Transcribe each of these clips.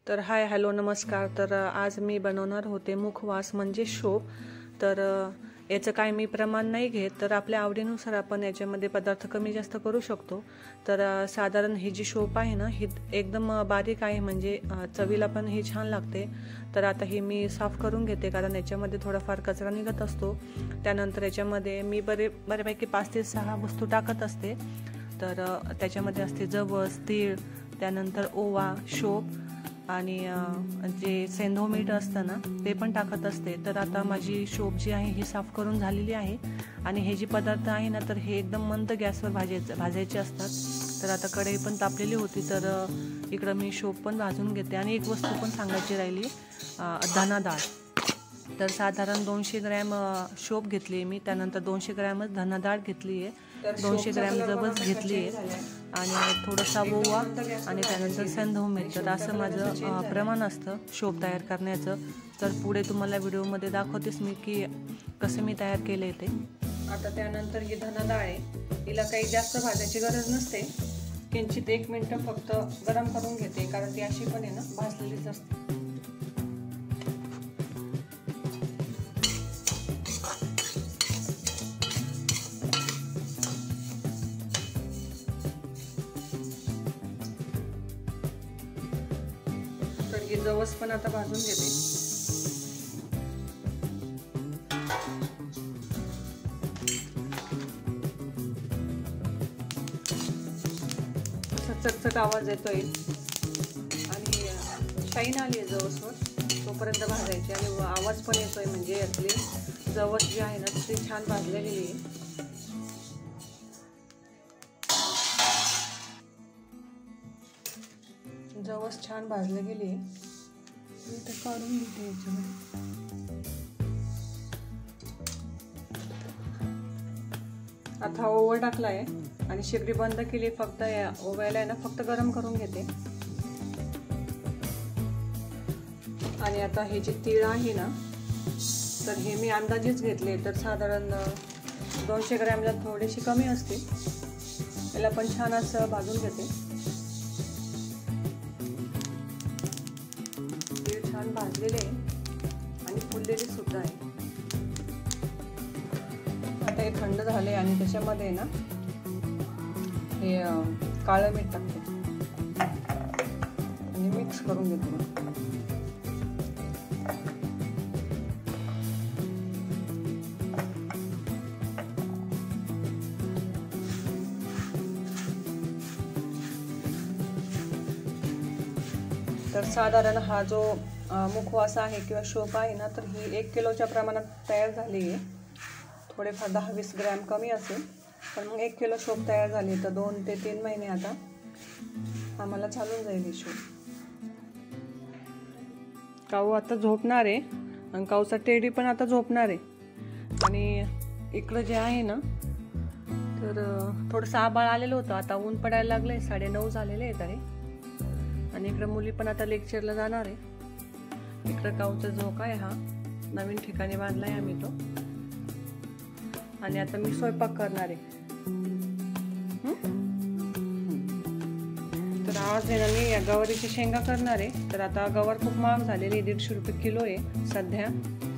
तर hi hello नमस्कार. तर आज मी बनवणार होते मुखवास म्हणजे शोप. तर याचं काय मी प्रमाण नाही घेत, तर आपल्या आवडीनुसार आपण याच्यामध्ये पदार्थ कमी जास्त करू शकतो. तर साधारण ही जी शोप आहे ना, ही एकदम बारीक आहे, म्हणजे चवीला पण ही छान लागते. तर आता ही मी साफ करून घेते, कारण याच्यामध्ये थोडाफार कचरा निघत असतो. त्यानंतर याच्यामध्ये मी बऱ्यापैकी 5 ते 6 वस्तू टाकत असते. तर त्याच्यामध्ये असते जवस, तीळ, त्यानंतर ओवा, शोप आणि जे सेंधव मीठ असतं ना ते पण टाकत असते. तर आता माझी शोप जी आहे ही साफ करून झालेली आहे. आणि हे जे पदार्थ आहे ना, तर हे एकदम मंद गॅसवर भाजायचे असतात. तर आता कढई पण तापलेली होती, तर इकडं मी शोप पण भाजून घेते. आणि एक वस्तू पण सांगायची राहिली, धना डाळ. तर साधारण 200 ग्रॅम शोप घेतली मी, त्यानंतर 200 ग्रॅमच धना डाळ घेतली आहे, 200 ग्रॅम जवस घेतली आहे, आणि थोडासा ओवा आणि त्यानंतर सेंधव मीठ. तर असं माझं प्रमाण असतं शोप तयार करण्याचं. तर पुढे तुम्हाला व्हिडिओमध्ये दाखवतेच मी की कसं मी तयार केले ते. आता त्यानंतर ही धना डाळ आहे, हिला काही जास्त भाजायची गरज नसते. किंचित 1 मिनिट फक्त गरम करून घेते, कारण ती अशी पण आहे ना भाजलेलीच असते. तर हे जवस पण आता भाजून घेते. चटचट आवाज येतोय आणि शाईन आली आहे जवसवर, तोपर्यंत भाजायची. आणि आवाज पण येतोय, म्हणजे यातली जवस जी आहे ना ती छान भाजलेली आहे. जवस छान भाजले गेली, मी ते काढून घेते याच्यामध्ये. आता ओवा टाकलाय आणि शेगडी बंद केली. फक्त या ओव्याला आहे ना फक्त गरम करून घेते. आणि आता हे जे तीळ आहे ना, तर हे मी अंदाजेच घेतले. तर साधारण 200 ग्रॅमला थोडेसे कमी असतील. याला पण छान असं भाजून घेते. तीळ छान भाजलेले आणि फुललेले सुद्धा आहे. आता हे थंड झाले आणि त्याच्यामध्ये ना हे काळं मीठ टाकते आणि मिक्स करून घेते. तर साधारण हा जो मुखवास आहे किंवा शोप आहे ना, तर ही 1 किलोच्या प्रमाणात तयार झाली आहे. थोडेफार 10-20 ग्रॅम कमी असेल, पण मग 1 किलो शोप तयार झाली. तर 2 ते 3 महिने आता आम्हाला चालून जाईल ही शोप. काऊ आता झोपणार आहे आणि काऊचा टेडी पण आता झोपणार आहे. आणि इकडं जे आहे ना, तर थोडंसं आभाळ आलेलं होतं. आता ऊन पडायला लागलं आहे, 9:30 झालेले आहेत तरी. आणि इकडं मुली पण आता लेक्चरला जाणार आहे. इकडं काऊचा झोका आहे, हा नवीन ठिकाणी बांधला आहे आम्ही तो. आणि आता मी स्वयंपाक करणार आहे. तर आज आहे ना मी या गवारीची शेंगा करणार आहे. तर आता गवार खूप महाग झालेली, 150 रुपये किलो आहे सध्या.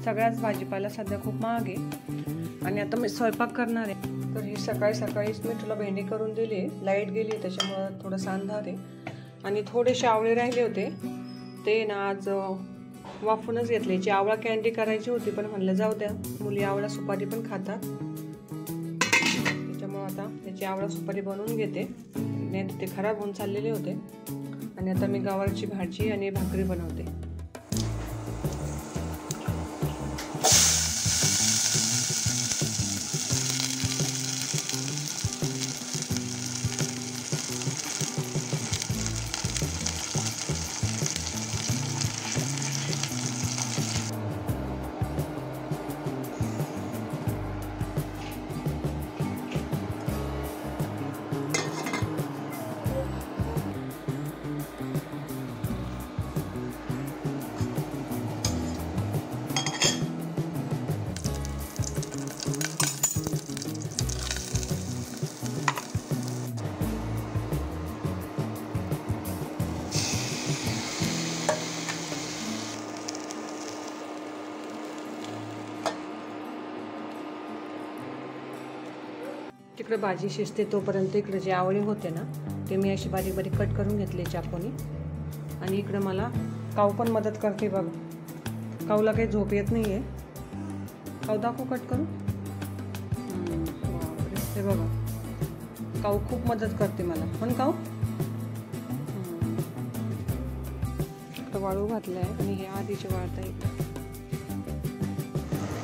सगळ्याच भाजीपाला सध्या खूप महाग आहे. आणि आता मी स्वयंपाक करणार आहे. तर ही सकाळीच मी तुला भेंडी करून दिली आहे. लाईट गेली आहे त्याच्यामुळं थोडंसं अंधार आहे. आणि थोडेसे आवळे राहिले होते, ते ना आज वाफूनच घेतले. याची आवळा कॅन्डी करायची होती, पण म्हणलं जाऊ द्या, मुली आवळा सुपारी पण खातात. त्याच्यामुळं आता त्याची आवळा सुपारी बनवून घेते, नाही ते खराब होऊन चाललेले होते. आणि आता मी गवारची भाजी आणि भाकरी बनवते. तिकडे भाजी शिजते तोपर्यंत इकडे जे आवळे होते ना ते मी अशी बारीक बारीक कट करून घेतले चाकूने. आणि इकडं मला काऊ पण मदत करते बघा. काऊला काही झोप येत नाही आहे. काऊ दाखवू कट करून. ते बघा काऊ खूप मदत करते मला. पण काऊ वाळू घातलं आहे आणि हे आधीचे वाळता इकडे.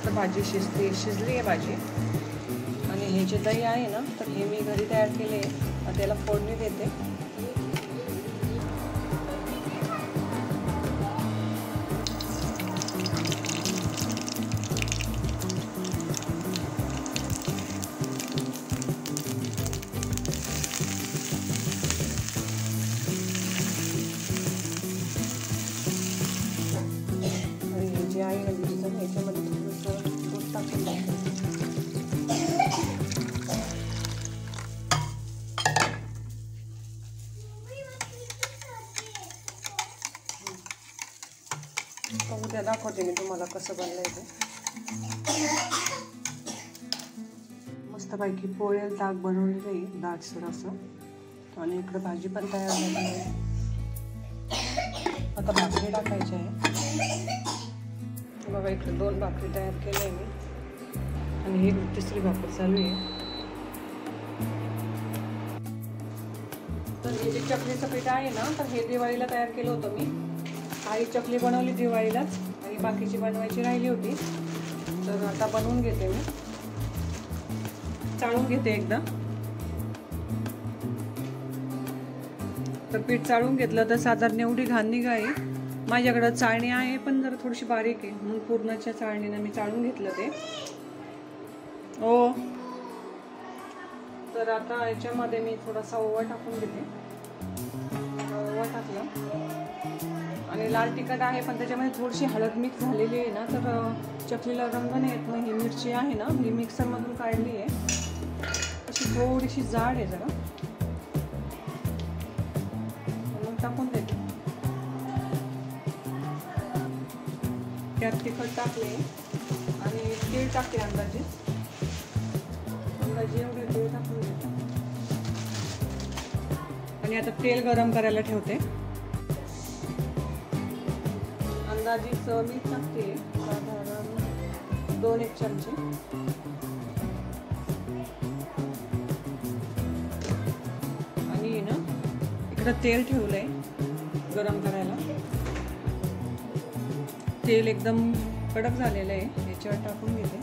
तर भाजी शिजली आहे भाजी. आणि हे जे दही आहे ना तर हे मी घरी तयार केले. त्याला फोडणी देते. जे आहे ना ह्याच्यामध्ये थोडंसं दूध टाकून द्यायचं. उद्या दाखवते मी तुम्हाला कसं बनलंय ते. मस्तपैकी पोळेल ताक बनवलेलं आहे दाटसर असं. आणि इकडं भाजी पण तयार झाली आहे. आता भाकरी टाकायची आहे. बघा इकडे 2 भाकरी तयार केल्या आहे मी. आणि ही 3री भाकरी चालू आहे. तर हे जे चकलीचं पीठ आहे ना तर हे दिवाळीला तयार केलं होतं मी. आई चकली बनवली दिवाळीलाच आणि बाकीची बनवायची राहिली होती. तर आता बनवून घेते मी. चाळून घेते एकदा. तर पीठ चाळून घेतलं तर साधारण एवढी घाण निघाली. माझ्याकडं चाळणी आहे पण जरा थोडीशी बारीक आहे म्हणून पूर्णाच्या चाळणीनं मी चाळून घेतलं ते. तर आता याच्यामध्ये मी थोडासा ओवा टाकून घेते. ओवा टाकला. आणि लाल तिखट आहे पण त्याच्यामध्ये थोडीशी हळद मिक्स झालेली आहे ना तर चकलीला रंग नाही येत. मग ही मिरची आहे ना ही मिक्सरमधून काढली आहे. अशी थोडीशी जाड आहे जरा. मग टाकून देते. त्यात तिखट टाकले आणि तीळ टाकले अंदाजे एवढे तीळ टाकून देते. आणि आता तेल गरम करायला ठेवते. अंदाजीच मीठ टाकते साधारण 2-1 चमचे. आणि ना इकडं तेल ठेवलंय गरम करायला. तेल एकदम कडक झालेलं आहे. याच्यावर टाकून घेते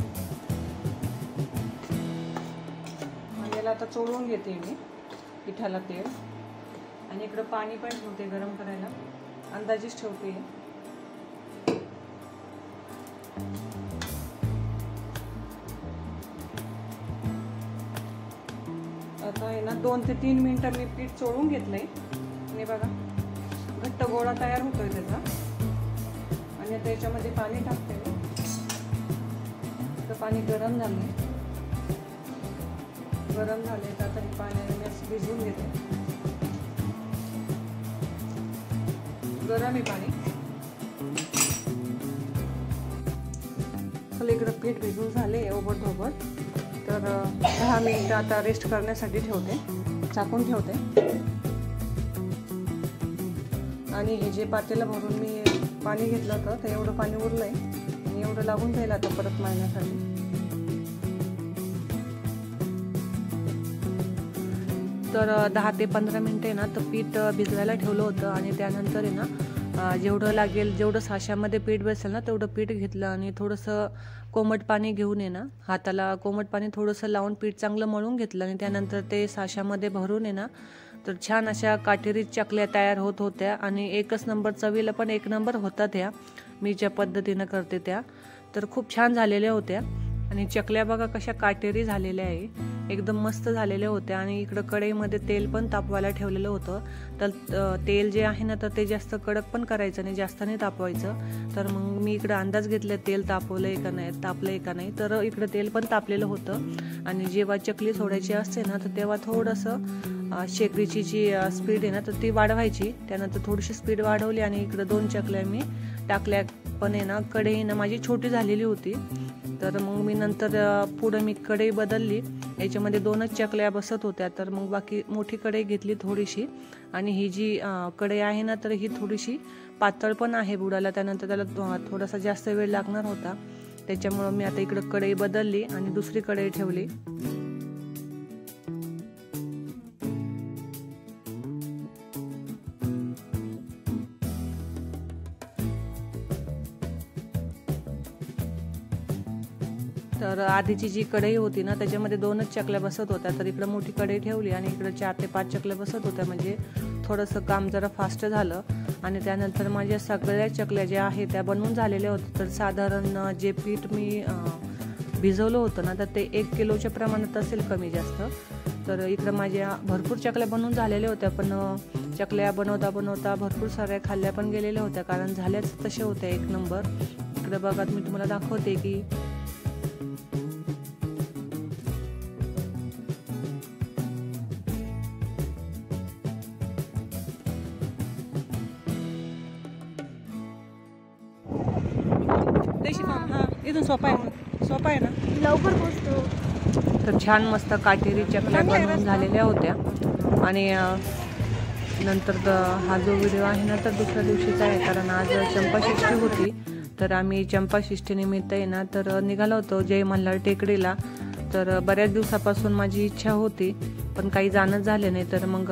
आणि याला आता चोळून घेते मी पिठाला तेल. आणि इकडं पाणी पण ठेवते गरम करायला. अंदाजेच ठेवते. आता आहे ना 2 ते 3 मिनिटं मी पीठ चोळून घेतलंय. आणि बघा घट्ट गोळा तयार होतोय त्याचा. आणि आता याच्यामध्ये पाणी टाकते मी. तर पाणी गरम झाले तर आता हे पाण्याने मी असं भिजवून घेते. गरम आहे पाणी. चला इकडं पीठ भिजून झाले ओबडधोबड. तर 10 मिनिटं आता रेस्ट करण्यासाठी ठेवते. झाकून ठेवते. आणि हे जे पातेलं भरून मी पाणी घेतलं होतं तर एवढं पाणी उरलंय आणि एवढं लागून जाईल आता परत मळण्यासाठी. तर 10 ते 15 मिनिटे ना तर पीठ भिजवायला ठेवलं होतं. आणि त्यानंतर आहे ना जेवढं लागेल जेवढं साच्यामध्ये पीठ बसेल ना तेवढं पीठ घेतलं. आणि थोडंसं कोमट पाणी घेऊन आहे ना हाताला कोमट पाणी थोडंसं लावून पीठ चांगलं मळून घेतलं. आणि त्यानंतर ते साच्यामध्ये भरून आहे ना तर छान अशा काटेरी चकल्या तयार होत होत्या. आणि एकच नंबर, चवीला पण 1 नंबर होता त्या. मी ज्या पद्धतीनं करते त्या तर खूप छान झालेल्या होत्या. आणि चकल्या बघा कशा काटेरी झालेल्या आहे. एकदम मस्त झालेल्या होत्या. आणि इकडं कढईमध्ये तेल पण तापवायला ठेवलेलं होतं. तर तेल जे आहे ना तर ते जास्त कडक पण करायचं नाही, जास्त नाही तापवायचं. तर मग मी इकडं अंदाज घेतला तेल तापवलंय का नाही, तापलंय का नाही. तर इकडं तेल पण तापलेलं होतं. आणि जेव्हा चकली सोडायची असते ना तर तेव्हा थोडंसं शेगडीची जी स्पीड आहे ना तर ती वाढवायची. त्यानंतर थोडीशी स्पीड वाढवली आणि इकडं 2 चकल्या मी टाकल्या. पण आहे ना कढई ना माझी छोटी झालेली होती तर मग मी नंतर पुढं मी कढई बदलली, याच्यामध्ये 2च चकल्या बसत होत्या, तर मग बाकी मोठी कढई घेतली थोडीशी. आणि ही जी कढई आहे ना, तर ही थोडीशी पातळ पण आहे बुडाला, त्यानंतर त्याला थोडासा जास्त वेळ लागणार होता, त्याच्यामुळं मी आता इकडं कढई बदलली आणि दुसरी कढई ठेवली. तर आधीची जी कढई होती ना, त्याच्यामध्ये 2च चकल्या बसत होत्या, तर इकडं मोठी कढई ठेवली आणि इकडं 4 ते 5 चकल्या बसत होत्या, म्हणजे थोडंसं काम जरा फास्ट झालं. आणि त्यानंतर माझ्या सगळ्या चकल्या ज्या आहेत त्या बनवून झालेल्या होत्या. तर साधारण जे पीठ मी भिजवलं होतं ना, तर ते 1 किलोच्या प्रमाणात असेल, कमी जास्त. तर इकडं माझ्या भरपूर चकल्या बनवून झालेल्या होत्या, पण चकल्या बनवता बनवता भरपूर साऱ्या खाल्ल्या पण गेलेल्या होत्या, कारण झाल्याच तशा होत्या 1 नंबर. इकडं बघा, मी तुम्हाला दाखवते की इथून सोपा आहे ना, लवकर पोहोचतो. तर छान मस्त काटेरी चकल्या बनवून झालेल्या होत्या. आणि नंतर हा जो व्हिडिओ आहे ना, तर दुसऱ्या दिवशीचा आहे, कारण आज चंपाषष्ठी होती. तर आम्ही चंपाषष्ठीनिमित्त आहे ना, तर निघालो होतो जय मल्हार टेकडीला. तर बऱ्याच दिवसापासून माझी इच्छा होती, पण काही जाणं झालं नाही. तर मग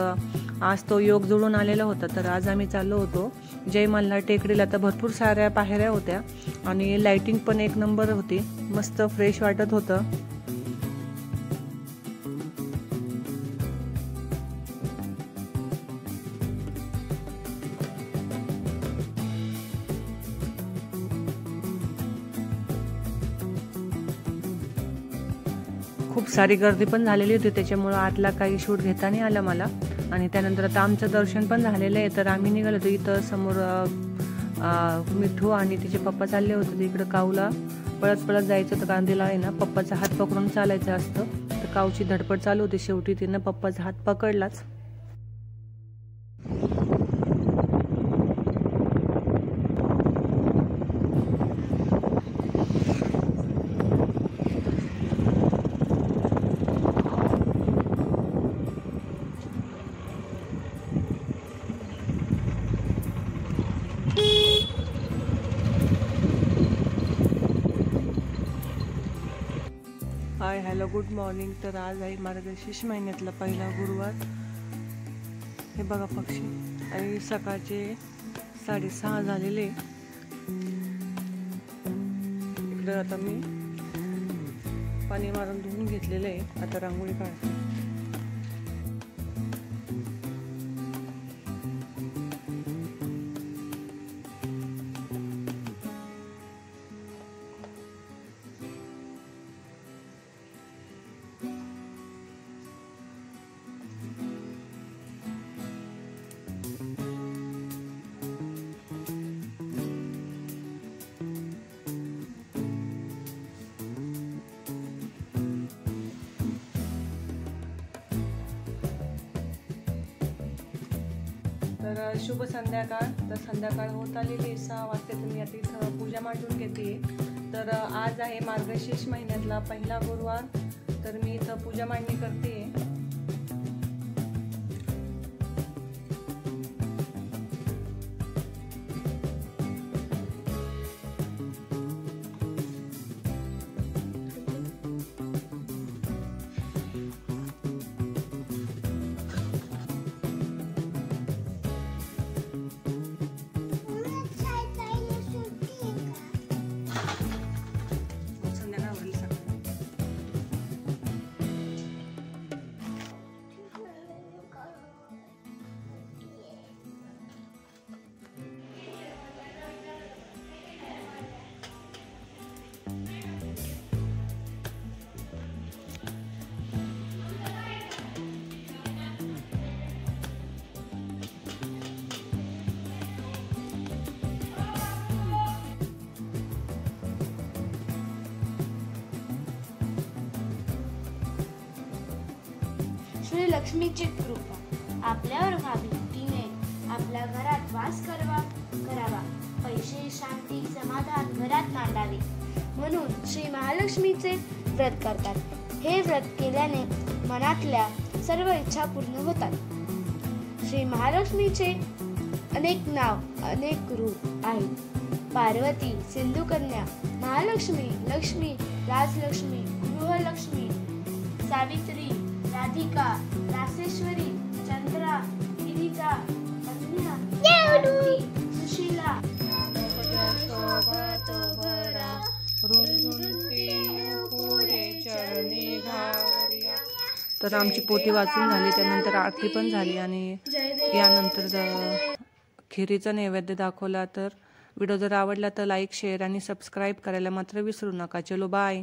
आज तो योग जुळून आलेला होता, तर आज आम्ही चाललो होतो जय मल्हार टेकडीला. तर भरपूर साऱ्या पायऱ्या होत्या आणि लाइटिंग पण 1 नंबर होती, मस्त फ्रेश वाटत होतं. खूप सारी गर्दी पण झालेली होती, त्याच्यामुळं आतला काही शूट घेता नाही आलं मला. आणि त्यानंतर आता आमचं दर्शन पण झालेलं आहे, तर आम्ही निघालो होतो. इथं समोर मिठू आणि तिचे पप्पा चालले होते, तर इकडं काऊला पळत पळत जायचं होतं, कारण तिला आहे ना पप्पाचा हात पकडून चालायचं असतं. तर काऊची धडपड चालू होती, शेवटी तिनं पप्पाचा हात पकडलाच. Hi hello good morning. तर आज आहे मार्गशीर्ष महिन्यातला पहिला गुरुवार. हे बघा पक्षी, आणि सकाळचे 6:30 झालेले. इकडं आता मी पाणी मारून धुवून घेतलेलं आहे, आता रांगोळी काढते. तर शुभ संध्याकाळ. तर संध्याकाळ होत आलेली 6 वाजता. तुम्ही आता इथं पूजा मांडून घेते. तर आज आहे मार्गशीर्ष महिन्यातला पहिला गुरुवार, तर मी इथं पूजा मांडणी करते. श्री लक्ष्मीची कृपा आपल्यावर व्हावी, तिने आपल्या घरात वास करावा. पैसे, शांती, समाधान घरात नांदावे. म्हणून श्री महालक्ष्मीचे व्रत करतात। हे व्रत केल्याने मनातल्या सर्व इच्छा पूर्ण होतात। श्री महालक्ष्मीचे अनेक नाव, अनेक रूप आहेत। पार्वती, सिंधुकन्या, महालक्ष्मी, लक्ष्मी, राजलक्ष्मी, गृहलक्ष्मी, सावित्री, राधिका, रासेश्वरी, चंद्रा, गिरिजा, कन्या, आरती, सुशीला, तर आमची पोथी वाचून झाली, त्यानंतर आरती पण झाली आणि यानंतर खिरीचा नैवेद्य दाखवला। तर व्हिडिओ जर आवडला तर लाईक, शेअर आणि सबस्क्राईब करायला मात्र विसरू नका। चलो बाय।